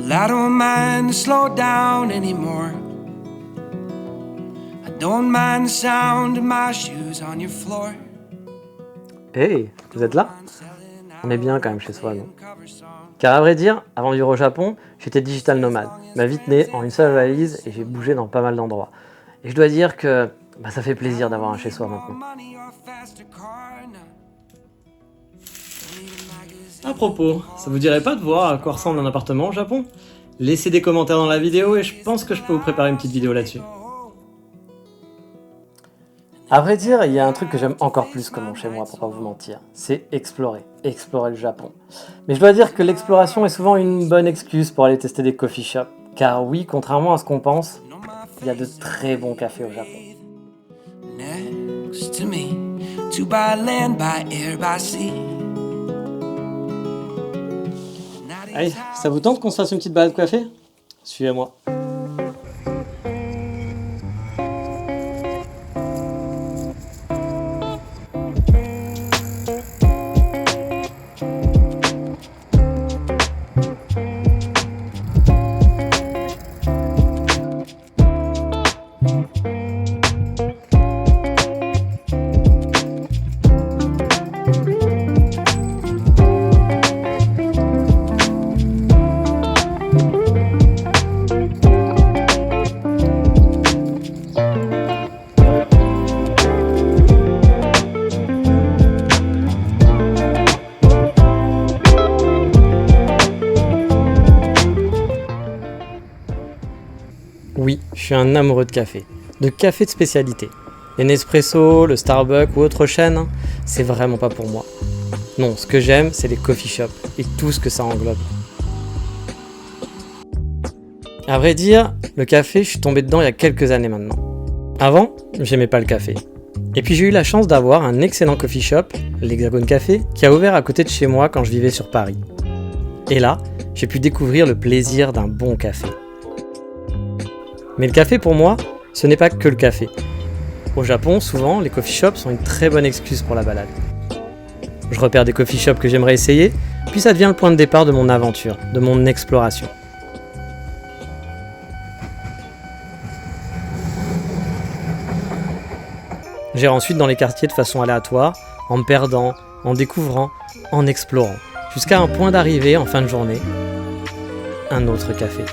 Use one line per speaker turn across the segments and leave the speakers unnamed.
Well, I don't mind to slow down anymore. I don't mind the sound of my shoes on your floor.
Hey, vous êtes là? On est bien quand même chez soi, non? Car à vrai dire, avant de vivre au Japon, j'étais digital nomade. Ma vie tenait en une seule valise et j'ai bougé dans pas mal d'endroits. Et je dois dire que ça fait plaisir d'avoir un chez soi maintenant.
À propos, ça vous dirait pas de voir à quoi ressemble un appartement au Japon? Laissez des commentaires dans la vidéo et je pense que je peux vous préparer une petite vidéo là-dessus.
À vrai dire, il y a un truc que j'aime encore plus comme chez moi, pour pas vous mentir, c'est explorer le Japon. Mais je dois dire que l'exploration est souvent une bonne excuse pour aller tester des coffee shops. Car oui, contrairement à ce qu'on pense, il y a de très bons cafés au Japon.
Next to me, to by land, by air, by sea.
Allez, ça vous tente qu'on se fasse une petite balade café? Suivez-moi. Oui, je suis un amoureux de café de spécialité. Les Nespresso, le Starbucks ou autre chaîne, c'est vraiment pas pour moi. Non, ce que j'aime, c'est les coffee shops et tout ce que ça englobe. À vrai dire, le café, je suis tombé dedans il y a quelques années maintenant. Avant, j'aimais pas le café. Et puis j'ai eu la chance d'avoir un excellent coffee shop, l'Hexagone Café, qui a ouvert à côté de chez moi quand je vivais sur Paris. Et là, j'ai pu découvrir le plaisir d'un bon café. Mais le café pour moi, ce n'est pas que le café. Au Japon, souvent, les coffee shops sont une très bonne excuse pour la balade. Je repère des coffee shops que j'aimerais essayer, puis ça devient le point de départ de mon aventure, de mon exploration. J'irai ensuite dans les quartiers de façon aléatoire, en me perdant, en découvrant, en explorant, jusqu'à un point d'arrivée en fin de journée, un autre café.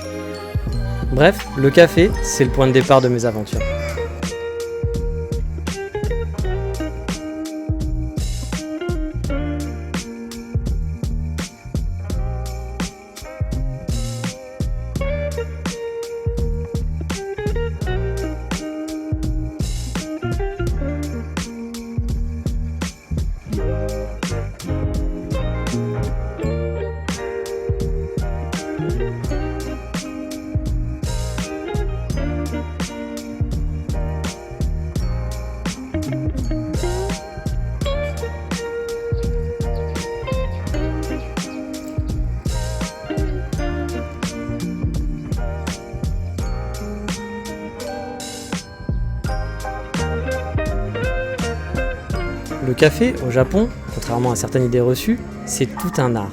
Bref, le café, c'est le point de départ de mes aventures. Le café, au Japon, contrairement à certaines idées reçues, c'est tout un art.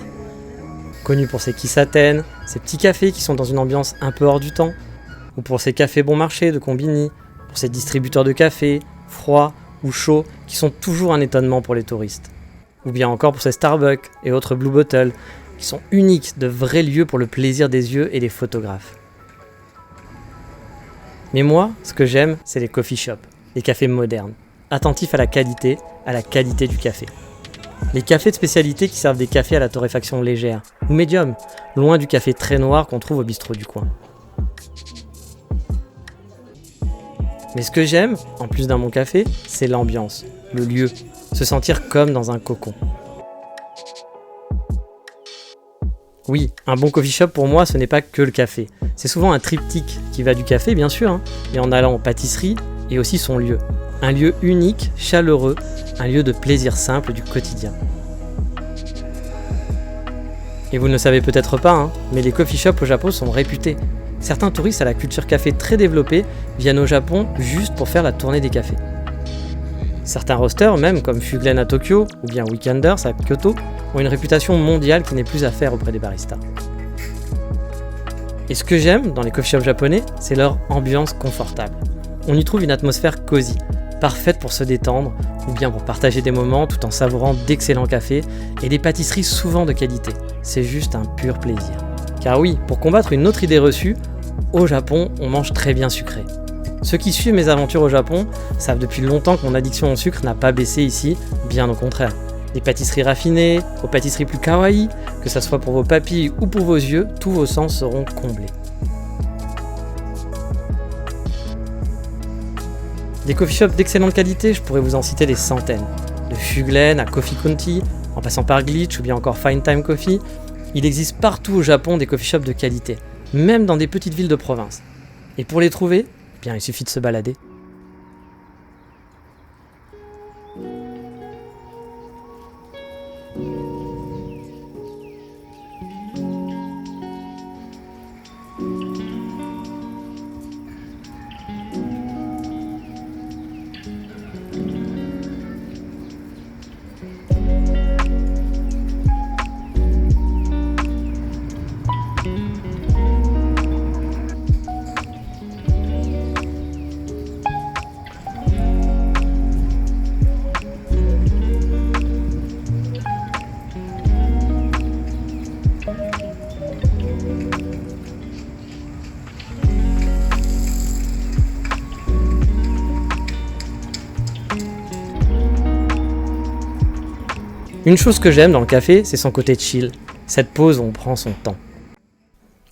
Connu pour ses kisaten, ces petits cafés qui sont dans une ambiance un peu hors du temps, ou pour ses cafés bon marché de combini, pour ses distributeurs de café, froids ou chauds, qui sont toujours un étonnement pour les touristes. Ou bien encore pour ces Starbucks et autres Blue Bottle, qui sont uniques, de vrais lieux pour le plaisir des yeux et des photographes. Mais moi, ce que j'aime, c'est les coffee shops, les cafés modernes, attentifs à la qualité du café. Les cafés de spécialité qui servent des cafés à la torréfaction légère, ou médium, loin du café très noir qu'on trouve au bistrot du coin. Mais ce que j'aime, en plus d'un bon café, c'est l'ambiance, le lieu, se sentir comme dans un cocon. Oui, un bon coffee shop pour moi, ce n'est pas que le café. C'est souvent un triptyque qui va du café, bien sûr, mais en allant aux pâtisseries et aussi son lieu. Un lieu unique, chaleureux, un lieu de plaisir simple du quotidien. Et vous ne le savez peut-être pas, mais les coffee shops au Japon sont réputés. Certains touristes à la culture café très développée viennent au Japon juste pour faire la tournée des cafés. Certains roasters, même comme Fuglen à Tokyo ou bien Weekenders à Kyoto, ont une réputation mondiale qui n'est plus à faire auprès des baristas. Et ce que j'aime dans les coffee shops japonais, c'est leur ambiance confortable. On y trouve une atmosphère cosy, parfaite pour se détendre ou bien pour partager des moments tout en savourant d'excellents cafés et des pâtisseries souvent de qualité. C'est juste un pur plaisir. Car oui, pour combattre une autre idée reçue, au Japon, on mange très bien sucré. Ceux qui suivent mes aventures au Japon savent depuis longtemps que mon addiction au sucre n'a pas baissé ici, bien au contraire. Des pâtisseries raffinées, aux pâtisseries plus kawaii, que ça soit pour vos papilles ou pour vos yeux, tous vos sens seront comblés. Des coffee shops d'excellente qualité, je pourrais vous en citer des centaines. De Fuglen à Coffee County, en passant par Glitch ou bien encore Fine Time Coffee, il existe partout au Japon des coffee shops de qualité, même dans des petites villes de province. Et pour les trouver, eh bien, il suffit de se balader. Une chose que j'aime dans le café, c'est son côté chill, cette pause où on prend son temps.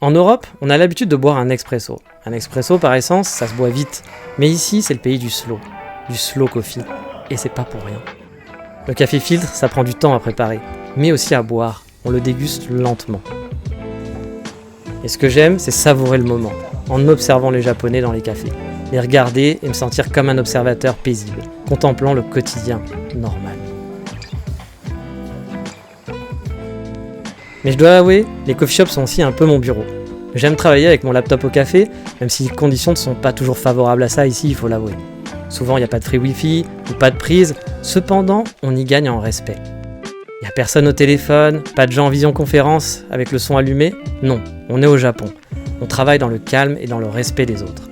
En Europe, on a l'habitude de boire un expresso. Un expresso, par essence, ça se boit vite. Mais ici, c'est le pays du slow coffee. Et c'est pas pour rien. Le café filtre, ça prend du temps à préparer, mais aussi à boire. On le déguste lentement. Et ce que j'aime, c'est savourer le moment, en observant les Japonais dans les cafés. Les regarder et me sentir comme un observateur paisible, contemplant le quotidien normal. Mais je dois avouer, les coffee shops sont aussi un peu mon bureau. J'aime travailler avec mon laptop au café, même si les conditions ne sont pas toujours favorables à ça ici, il faut l'avouer. Souvent, il n'y a pas de free wifi ou pas de prise, cependant, on y gagne en respect. Il n'y a personne au téléphone, pas de gens en visioconférence avec le son allumé, non, on est au Japon. On travaille dans le calme et dans le respect des autres.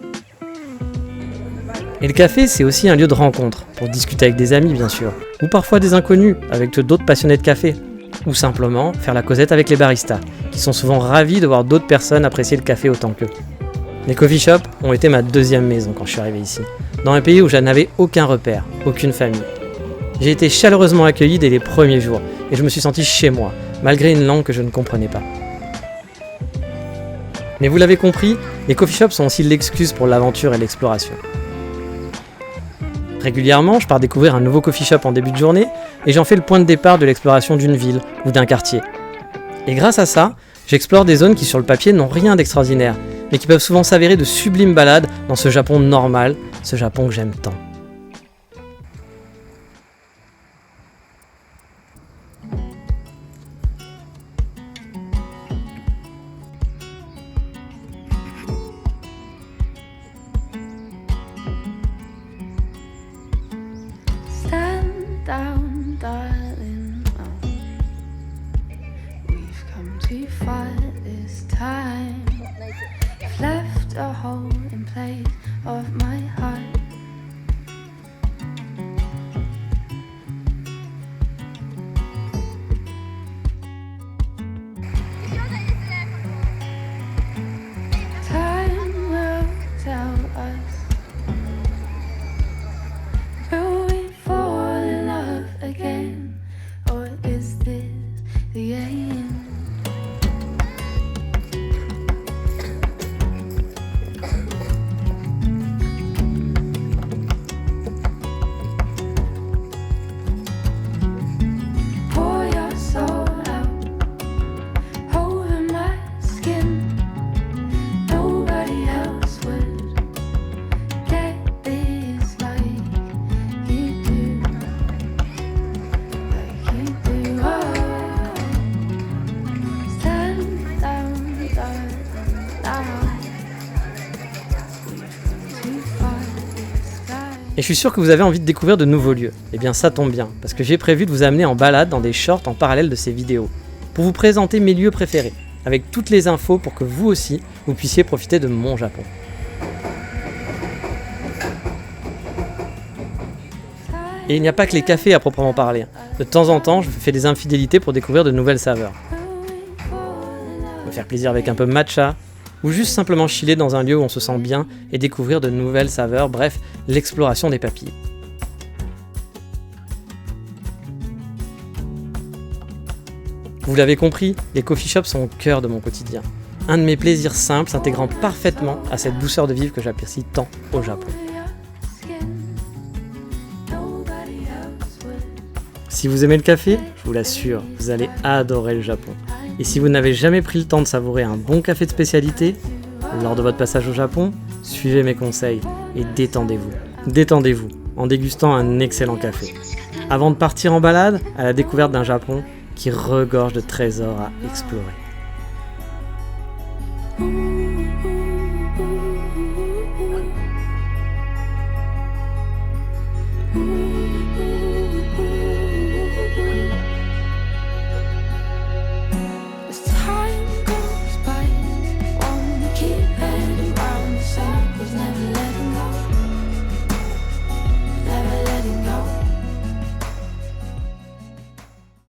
Et le café, c'est aussi un lieu de rencontre, pour discuter avec des amis bien sûr, ou parfois des inconnus, avec d'autres passionnés de café. Ou simplement faire la causette avec les baristas, qui sont souvent ravis de voir d'autres personnes apprécier le café autant qu'eux. Les coffee shops ont été ma deuxième maison quand je suis arrivé ici, dans un pays où je n'avais aucun repère, aucune famille. J'ai été chaleureusement accueilli dès les premiers jours, et je me suis senti chez moi, malgré une langue que je ne comprenais pas. Mais vous l'avez compris, les coffee shops sont aussi l'excuse pour l'aventure et l'exploration. Régulièrement, je pars découvrir un nouveau coffee shop en début de journée et j'en fais le point de départ de l'exploration d'une ville ou d'un quartier. Et grâce à ça, j'explore des zones qui sur le papier n'ont rien d'extraordinaire, mais qui peuvent souvent s'avérer de sublimes balades dans ce Japon normal, ce Japon que j'aime tant.
Down, darling. Oh. We've come too far this time. You've left a hole in place of my heart. Time will tell us. Will we fall in love again, or is this the end? Pour your soul out over my skin. Nobody else would get this like you do, like you do. Oh, stand down, darling, now. We've come too far this time.
Et je suis sûr que vous avez envie de découvrir de nouveaux lieux. Et bien ça tombe bien, parce que j'ai prévu de vous amener en balade dans des shorts en parallèle de ces vidéos, pour vous présenter mes lieux préférés, avec toutes les infos pour que vous aussi, vous puissiez profiter de mon Japon. Et il n'y a pas que les cafés à proprement parler. De temps en temps, je fais des infidélités pour découvrir de nouvelles saveurs. Me faire plaisir avec un peu de matcha, ou juste simplement chiller dans un lieu où on se sent bien et découvrir de nouvelles saveurs, bref, l'exploration des papilles. Vous l'avez compris, les coffee shops sont au cœur de mon quotidien. Un de mes plaisirs simples s'intégrant parfaitement à cette douceur de vivre que j'apprécie tant au Japon. Si vous aimez le café, je vous l'assure, vous allez adorer le Japon. Et si vous n'avez jamais pris le temps de savourer un bon café de spécialité, lors de votre passage au Japon, suivez mes conseils et détendez-vous. Détendez-vous en dégustant un excellent café. Avant de partir en balade à la découverte d'un Japon qui regorge de trésors à explorer.